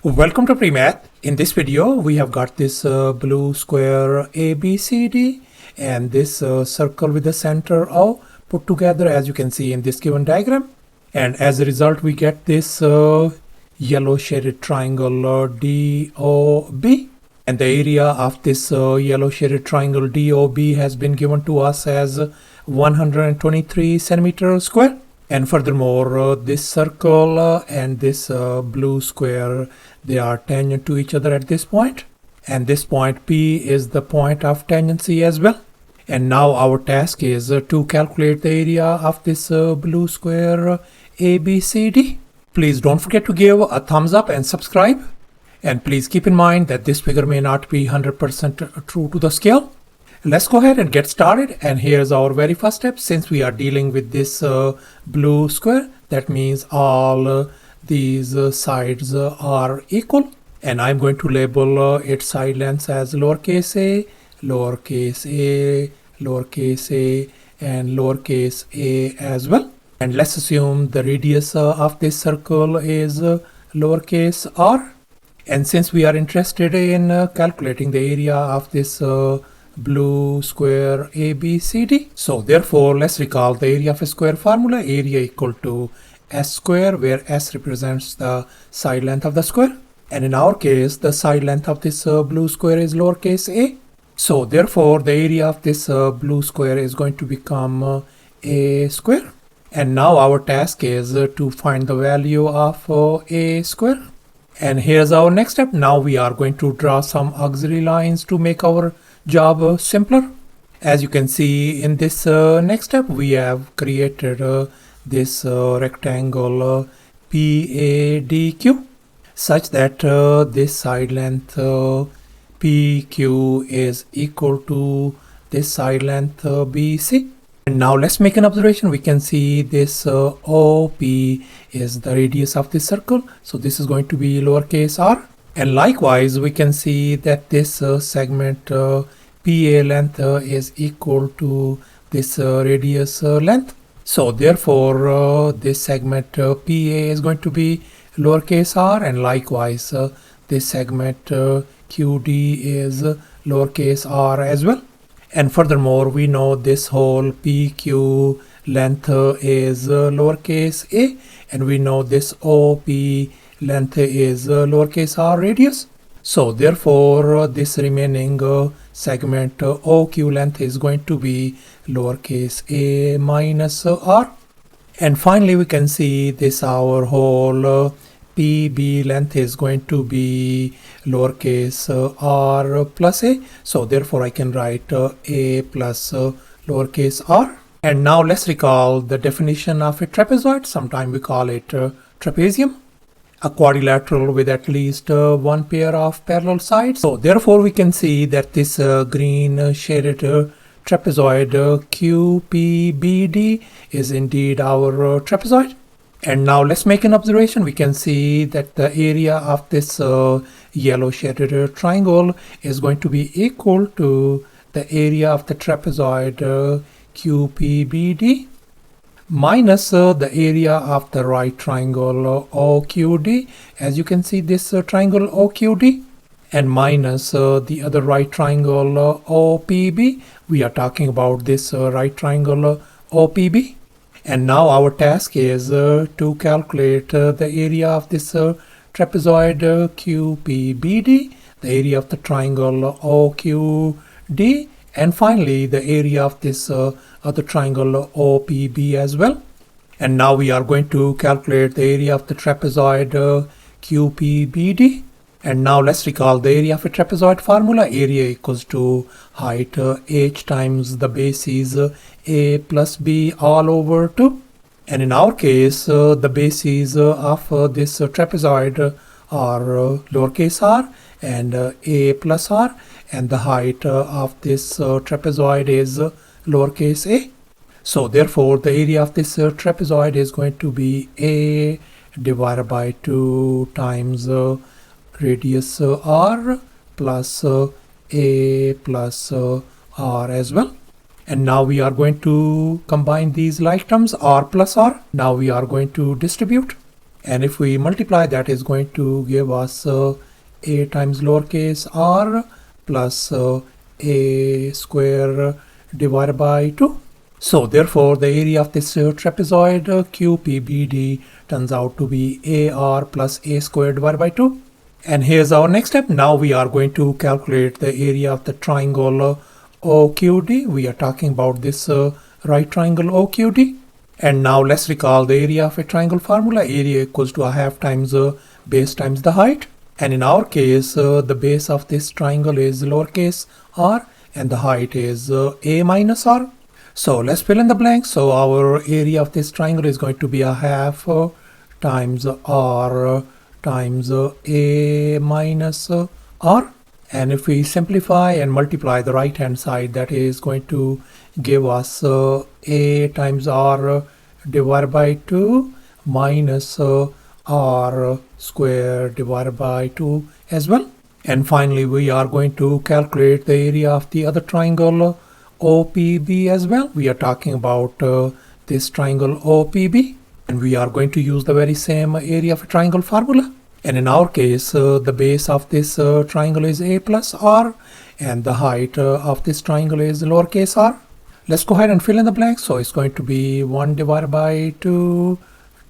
Welcome to PreMath. In this video, we have got this blue square ABCD and this circle with the center O put together as you can see in this given diagram. And as a result, we get this yellow shaded triangle DOB. And the area of this yellow shaded triangle DOB has been given to us as 123 centimeters square. And furthermore, this circle and this blue square, they are tangent to each other at this point. And this point P is the point of tangency as well. And now our task is to calculate the area of this blue square ABCD. Please don't forget to give a thumbs up and subscribe. And please keep in mind that this figure may not be 100% true to the scale. Let's go ahead and get started, and here's our very first step. Since we are dealing with this blue square, that means all these sides are equal, and I'm going to label its side lengths as lowercase a, lowercase a, lowercase a, and lowercase a as well. And let's assume the radius of this circle is lowercase r. And since we are interested in calculating the area of this blue square ABCD, so therefore let's recall the area of a square formula. Area equal to s square, where s represents the side length of the square, and in our case the side length of this blue square is lowercase a. So therefore the area of this blue square is going to become a square. And now our task is to find the value of a square. And here's our next step. Now we are going to draw some auxiliary lines to make our job simpler. As you can see in this next step, we have created this rectangle PADQ such that this side length PQ is equal to this side length BC. And now let's make an observation. We can see this OP is the radius of this circle, so this is going to be lowercase r. And likewise, we can see that this segment PA length is equal to this radius length. So therefore, this segment PA is going to be lowercase r, and likewise this segment QD is lowercase r as well. And furthermore, we know this whole PQ length is lowercase a, and we know this OP length is lowercase r radius. So therefore this remaining segment OQ length is going to be lowercase a minus r. And finally we can see this our whole PB length is going to be lowercase r plus a. So therefore I can write a plus lowercase r. And now let's recall the definition of a trapezoid. Sometimes we call it trapezium. A quadrilateral with at least one pair of parallel sides. So therefore we can see that this green shaded trapezoid QPBD is indeed our trapezoid. And now let's make an observation. We can see that the area of this yellow shaded triangle is going to be equal to the area of the trapezoid QPBD minus the area of the right triangle OQD. As you can see, this triangle OQD, and minus the other right triangle OPB. We are talking about this right triangle OPB. And now our task is to calculate the area of this trapezoid QPBD, the area of the triangle OQD, and finally the area of this other triangle OPB as well. And now we are going to calculate the area of the trapezoid QPBD. And now let's recall the area of a trapezoid formula. Area equals to height h times the bases a plus b all over 2. And in our case, the bases of this trapezoid are lowercase r and a plus r, and the height of this trapezoid is lowercase a. So therefore the area of this trapezoid is going to be a divided by 2 times radius r plus a plus r as well. And now we are going to combine these like terms, r plus r. Now we are going to distribute. And if we multiply, that is going to give us a times lowercase r plus a square divided by 2. So therefore the area of this trapezoid QPBD turns out to be AR plus a square divided by 2. And here's our next step. Now we are going to calculate the area of the triangle OQD. We are talking about this right triangle OQD. And now let's recall the area of a triangle formula. Area equals to a half times base times the height. And in our case, the base of this triangle is lowercase r and the height is a minus r. So let's fill in the blanks. So our area of this triangle is going to be a half times r times a minus r. And if we simplify and multiply the right hand side, that is going to give us a times r divided by 2 minus r square divided by 2 as well. And finally we are going to calculate the area of the other triangle OPB as well. We are talking about this triangle OPB, and we are going to use the very same area of a triangle formula. And in our case, the base of this triangle is a plus r and the height of this triangle is lowercase r. Let's go ahead and fill in the blanks. So it's going to be 1 divided by 2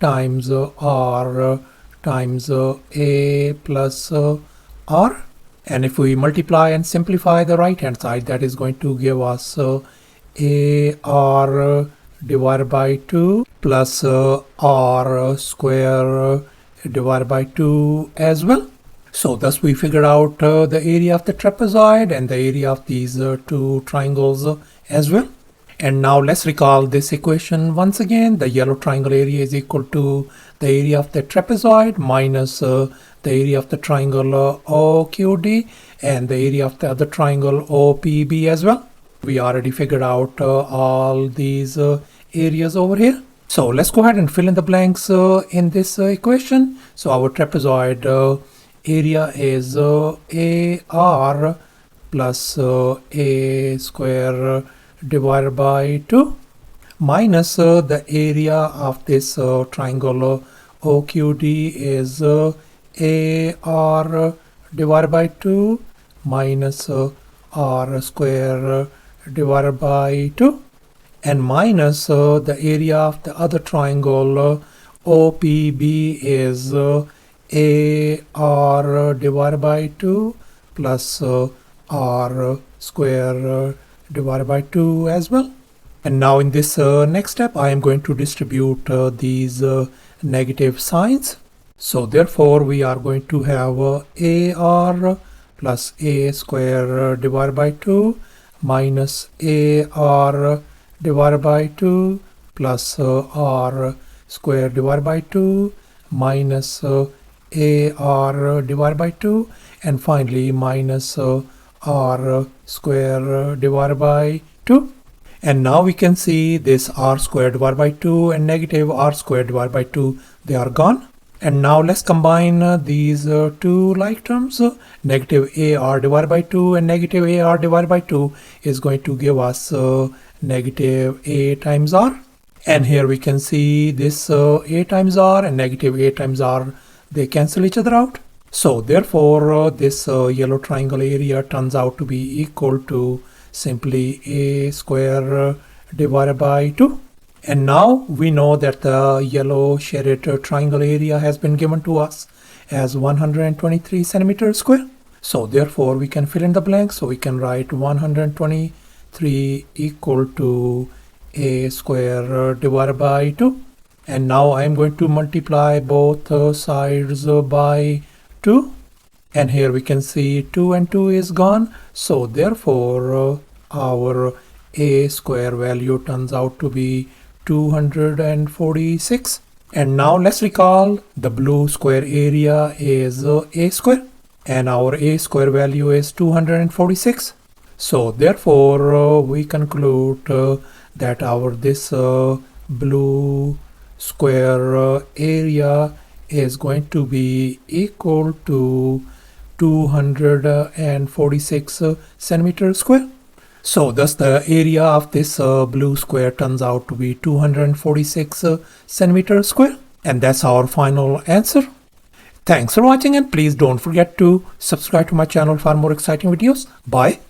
times r times a plus r. And if we multiply and simplify the right hand side, that is going to give us a r divided by 2 plus r square divided by 2 as well. So thus we figured out the area of the trapezoid and the area of these two triangles as well. And now let's recall this equation once again. The yellow triangle area is equal to the area of the trapezoid minus the area of the triangle OQD and the area of the other triangle OPB as well. We already figured out all these areas over here. So let's go ahead and fill in the blanks in this equation. So our trapezoid area is AR plus a square divided by 2 minus the area of this triangle OQD is AR divided by 2 minus r square divided by 2 and minus the area of the other triangle OPB is AR divided by 2 plus r square divided by 2 as well. And now in this next step, I am going to distribute these negative signs. So therefore we are going to have AR plus a square divided by 2 minus AR divided by 2 plus r square divided by 2 minus AR divided by 2 and finally minus r square divided by 2. And now we can see this r square divided by 2 and negative r square divided by 2, they are gone. And now let's combine these two like terms. Negative AR divided by 2 and negative AR divided by 2 is going to give us negative a times r. And here we can see this a times r and negative a times r, they cancel each other out. So therefore this yellow triangle area turns out to be equal to simply a square divided by 2. And now we know that the yellow shaded triangle area has been given to us as 123 centimeters square. So therefore we can fill in the blanks. So we can write 123 equal to a square divided by 2. And now I am going to multiply both sides by 2. And here we can see 2 and 2 is gone. So therefore our a square value turns out to be 246. And now let's recall the blue square area is a square and our a square value is 246. So therefore we conclude that our this blue square area is going to be equal to 246 centimeters square. So thus the area of this blue square turns out to be 246 centimeters square. And that's our final answer. Thanks for watching, and please don't forget to subscribe to my channel for more exciting videos. Bye.